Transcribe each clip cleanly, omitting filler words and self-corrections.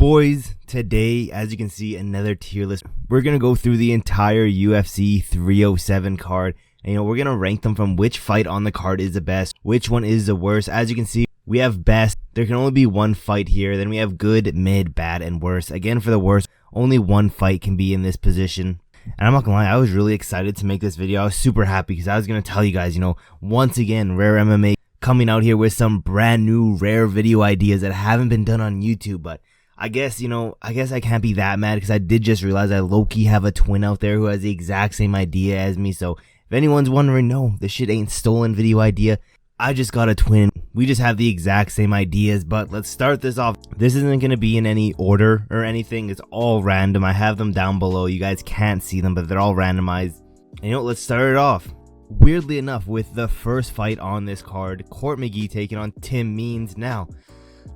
Boys, today, as you can see, another tier list. We're going to go through the entire UFC 307 card. And, we're going to rank them from which fight on the card is the best, which one is the worst. As you can see, we have best. There can only be one fight here. Then we have good, mid, bad, and worst. Again, for the worst, only one fight can be in this position. And I'm not gonna lie, I was really excited to make this video. I was super happy because I was gonna tell you guys, once again, Rare MMA coming out here with some brand new rare video ideas that haven't been done on YouTube. But I guess, I can't be that mad because I did just realize I low-key have a twin out there who has the exact same idea as me. So if anyone's wondering, no, this shit ain't stolen video idea. I just got a twin. We just have the exact same ideas. But let's start this off. This isn't going to be in any order or anything. It's all random. I have them down below. You guys can't see them, but they're all randomized. And let's start it off. Weirdly enough, with the first fight on this card, Court McGee taking on Tim Means. Now,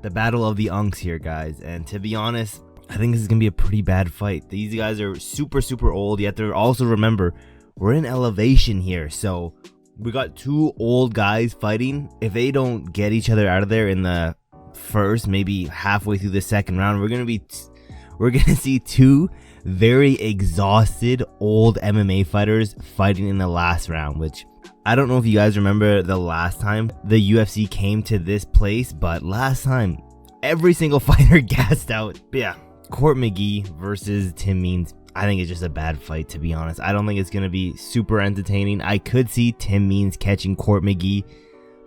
the battle of the unks here, guys. And to be honest, I think this is going to be a pretty bad fight. These guys are super, super old. Yet they're also, remember, we're in elevation here. So we got two old guys fighting. If they don't get each other out of there in the first, maybe halfway through the second round, we're gonna see two very exhausted old MMA fighters fighting in the last round. Which I don't know if you guys remember the last time the UFC came to this place, but last time every single fighter gassed out. But yeah, Court McGee versus Tim Means. I think it's just a bad fight, to be honest. I don't think it's going to be super entertaining. I could see Tim Means catching Court McGee.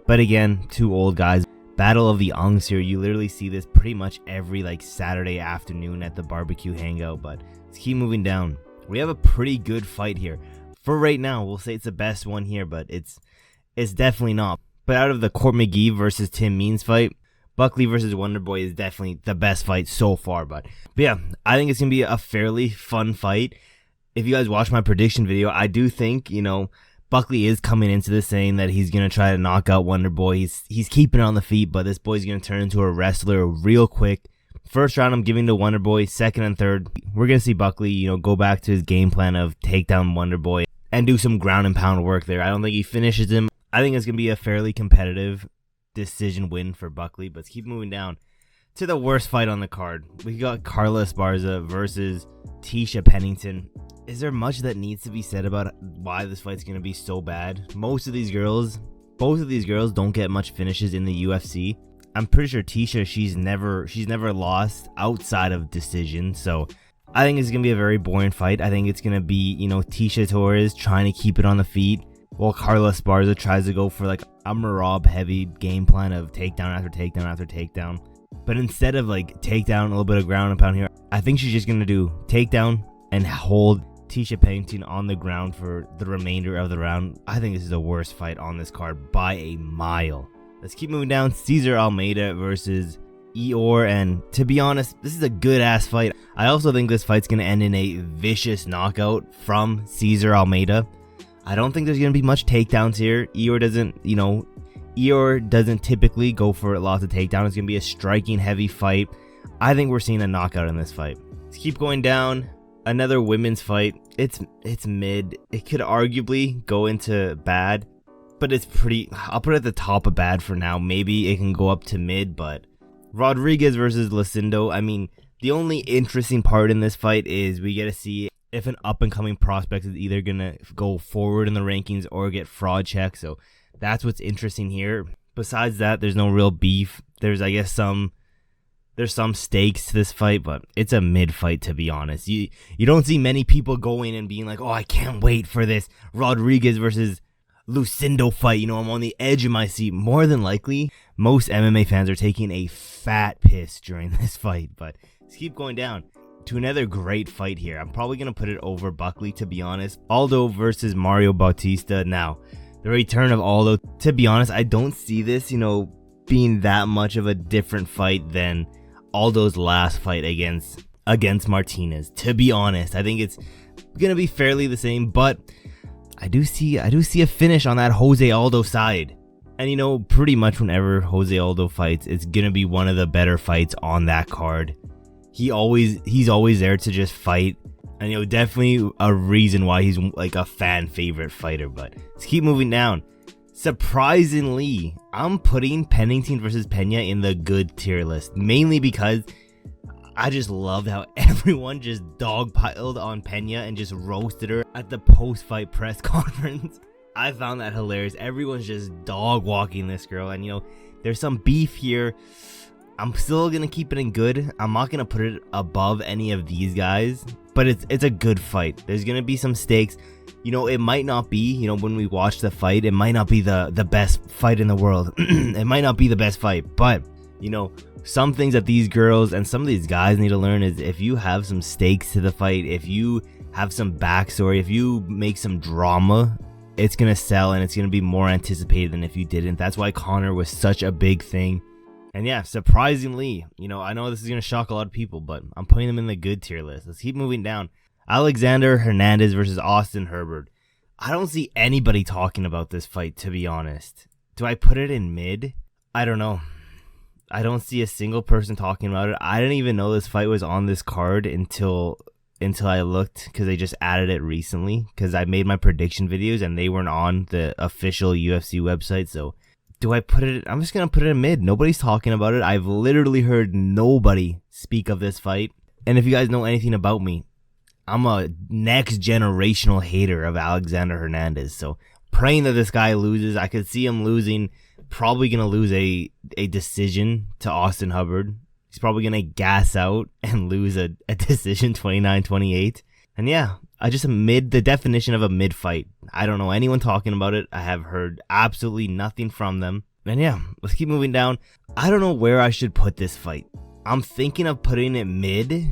But again, two old guys. Battle of the unks here. You literally see this pretty much every Saturday afternoon at the barbecue hangout. But let's keep moving down. We have a pretty good fight here. For right now, we'll say it's the best one here, but it's definitely not. But out of the Court McGee versus Tim Means fight, Buckley versus Wonderboy is definitely the best fight so far. But yeah, I think it's going to be a fairly fun fight. If you guys watch my prediction video, I do think, Buckley is coming into this saying that he's going to try to knock out Wonderboy. He's keeping it on the feet, but this boy's going to turn into a wrestler real quick. First round, I'm giving to Wonderboy. Second and third, we're going to see Buckley, go back to his game plan of take down Wonderboy and do some ground and pound work there. I don't think he finishes him. I think it's going to be a fairly competitive decision win for Buckley. But let's keep moving down to the worst fight on the card. We got Carla Esparza versus Tisha Pennington. Is there much that needs to be said about why this fight's going to be so bad? Both of these girls don't get much finishes in the UFC. I'm pretty sure Tisha, she's never lost outside of decision. So I think it's going to be a very boring fight. I think it's going to be, Tisha Torres trying to keep it on the feet, while Carla Esparza tries to go for a Marab heavy game plan of takedown after takedown after takedown. But instead of takedown, a little bit of ground and pound here, I think she's just going to do takedown and hold Tisha Pennington on the ground for the remainder of the round. I think this is the worst fight on this card by a mile. Let's keep moving down. Cesar Almeida versus Eeyore. And to be honest, this is a good ass fight. I also think this fight's going to end in a vicious knockout from Cesar Almeida. I don't think there's going to be much takedowns here. Eeyore doesn't typically go for lots of takedowns. It's going to be a striking heavy fight. I think we're seeing a knockout in this fight. Let's keep going down. Another women's fight. It's mid. It could arguably go into bad, but it's pretty, I'll put it at the top of bad for now. Maybe it can go up to mid. But Rodriguez versus Lucindo. I mean, the only interesting part in this fight is we get to see if an up-and-coming prospect is either going to go forward in the rankings or get fraud checked. So that's what's interesting here. Besides that, there's no real beef. There's, I guess, some stakes to this fight, but it's a mid fight, to be honest. You don't see many people going and being like, oh, I can't wait for this Rodriguez versus Lucindo fight. I'm on the edge of my seat. More than likely, most MMA fans are taking a fat piss during this fight. But let's keep going down to another great fight here. I'm probably going to put it over Buckley, to be honest. Aldo versus Mario Bautista. Now, the return of Aldo, to be honest, I don't see this, being that much of a different fight than Aldo's last fight against Martinez. To be honest, I think it's going to be fairly the same, but I do see a finish on that Jose Aldo side. And pretty much whenever Jose Aldo fights, it's going to be one of the better fights on that card. He's always there to just fight, and definitely a reason why he's a fan favorite fighter. But let's keep moving down. Surprisingly, I'm putting Pennington versus Pena in the good tier list, mainly because I just loved how everyone just dogpiled on Pena and just roasted her at the post-fight press conference. I found that hilarious. Everyone's just dog walking this girl, and you know, there's some beef here. I'm still gonna keep it in good. I'm not gonna put it above any of these guys, but it's a good fight. There's gonna be some stakes. You know, it might not be, you know, when we watch the fight, it might not be the best fight in the world. It might not be the best fight, but you know, some things that these girls and some of these guys need to learn is if you have some stakes to the fight, if you have some backstory, if you make some drama, it's gonna sell and it's gonna be more anticipated than if you didn't. That's why Conor was such a big thing. And yeah, surprisingly, you know, I know this is gonna shock a lot of people, but I'm putting them in the good tier list. Let's keep moving down. Alexander Hernandez versus Austin Herbert. I don't see anybody talking about this fight, to be honest. Do I put it in mid? I don't know. I don't see a single person talking about it. I didn't even know this fight was on this card until I looked, because they just added it recently, because I made my prediction videos and they weren't on the official UFC website. So do I put it? I'm just going to put it in mid. Nobody's talking about it. I've literally heard nobody speak of this fight. And if you guys know anything about me, I'm a next generational hater of Alexander Hernandez. So praying that this guy loses. I could see him losing, probably going to lose a decision to Austin Hubbard. He's probably going to gas out and lose a decision 29-28. And yeah, the definition of a mid fight. I don't know anyone talking about it. I have heard absolutely nothing from them. And yeah, let's keep moving down. I don't know where I should put this fight. I'm thinking of putting it mid,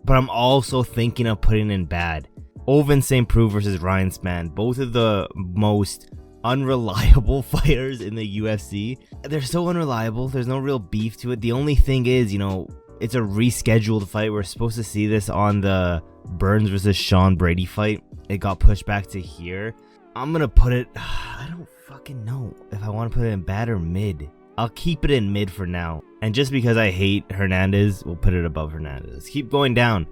but I'm also thinking of putting it in bad. Ovince St. Preux versus Ryan Spann. Both of the most unreliable fighters in the UFC. They're so unreliable. There's no real beef to it. The only thing is, you know, it's a rescheduled fight. We're supposed to see this on the Burns versus Sean Brady fight. It got pushed back to here. I'm gonna put it, I don't fucking know if I want to put it in bad or mid. I'll keep it in mid for now. And just because I hate Hernandez, we'll put it above Hernandez. Let's keep going down.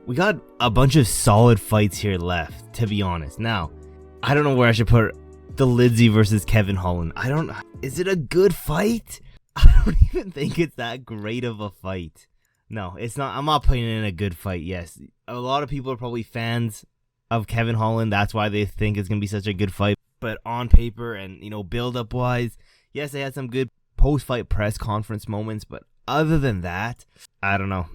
We got a bunch of solid fights here left, to be honest. Now, I don't know where I should put the Lidzy versus Kevin Holland. Is it a good fight? I don't even think it's that great of a fight. No, it's not. I'm not putting it in a good fight. Yes, a lot of people are probably fans of Kevin Holland. That's why they think it's going to be such a good fight. But on paper and, you know, build-up wise, yes, they had some good post-fight press conference moments. But other than that, I don't know.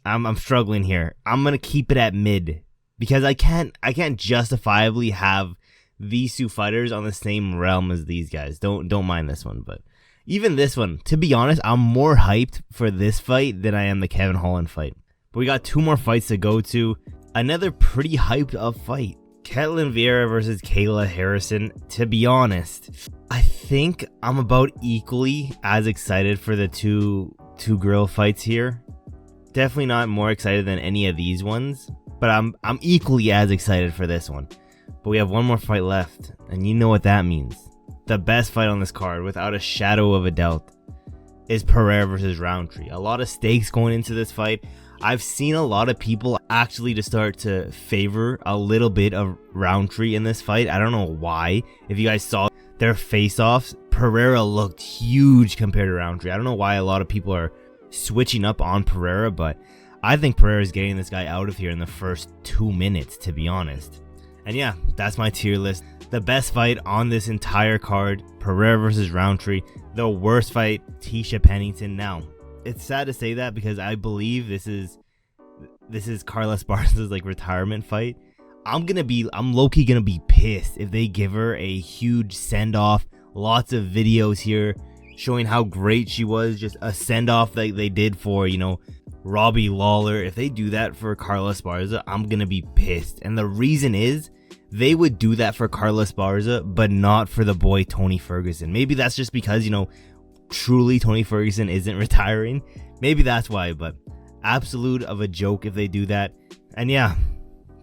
I'm struggling here. I'm going to keep it at mid because I can't justifiably have these two fighters on the same realm as these guys. Don't mind this one, but even this one, to be honest, I'm more hyped for this fight than I am the Kevin Holland fight. But we got two more fights to go to. Another pretty hyped up fight. Ketlin Vieira versus Kayla Harrison. To be honest, I think I'm about equally as excited for the two girl fights here. Definitely not more excited than any of these ones, but I'm equally as excited for this one. But we have one more fight left, and you know what that means. The best fight on this card, without a shadow of a doubt, is Pereira versus Roundtree. A lot of stakes going into this fight. I've seen a lot of people actually to start to favor a little bit of Roundtree in this fight. I don't know why. If you guys saw their face-offs, Pereira looked huge compared to Roundtree. I don't know why a lot of people are switching up on Pereira, but I think Pereira is getting this guy out of here in the first 2 minutes, to be honest. And yeah, that's my tier list. The best fight on this entire card, Pereira versus Roundtree. The worst fight, Tisha Pennington. Now, it's sad to say that because I believe this is Carla Esparza's like retirement fight. I'm low-key gonna be pissed if they give her a huge send-off. Lots of videos here showing how great she was. Just a send-off like they did for, you know, Robbie Lawler. If they do that for Carla Esparza, I'm gonna be pissed. And the reason is, they would do that for Carla Esparza, but not for the boy Tony Ferguson. Maybe that's just because, you know, truly Tony Ferguson isn't retiring. Maybe that's why, but absolute of a joke if they do that. And yeah,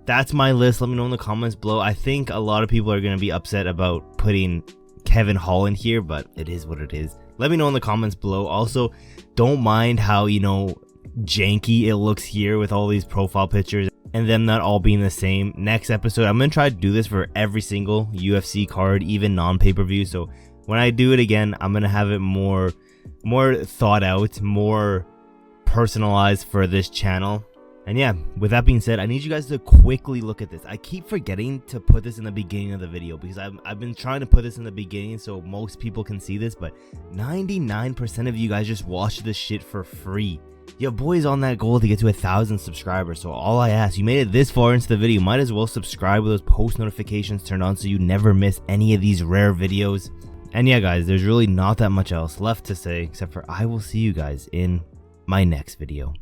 that's my list. Let me know in the comments below. I think a lot of people are going to be upset about putting Kevin Holland here, but it is what it is. Let me know in the comments below. Also, don't mind how, you know, janky it looks here with all these profile pictures and them not all being the same. Next episode, I'm going to try to do this for every single UFC card, even non-pay-per-view. So when I do it again, I'm going to have it more thought out, more personalized for this channel. And yeah, with that being said, I need you guys to quickly look at this. I keep forgetting to put this in the beginning of the video because I've been trying to put this in the beginning so most people can see this, but 99% of you guys just watch this shit for free. Your boy's on that goal to get to 1,000 subscribers, so all I ask, you made it this far into the video, might as well subscribe with those post notifications turned on so you never miss any of these rare videos. And yeah guys, there's really not that much else left to say except for I will see you guys in my next video.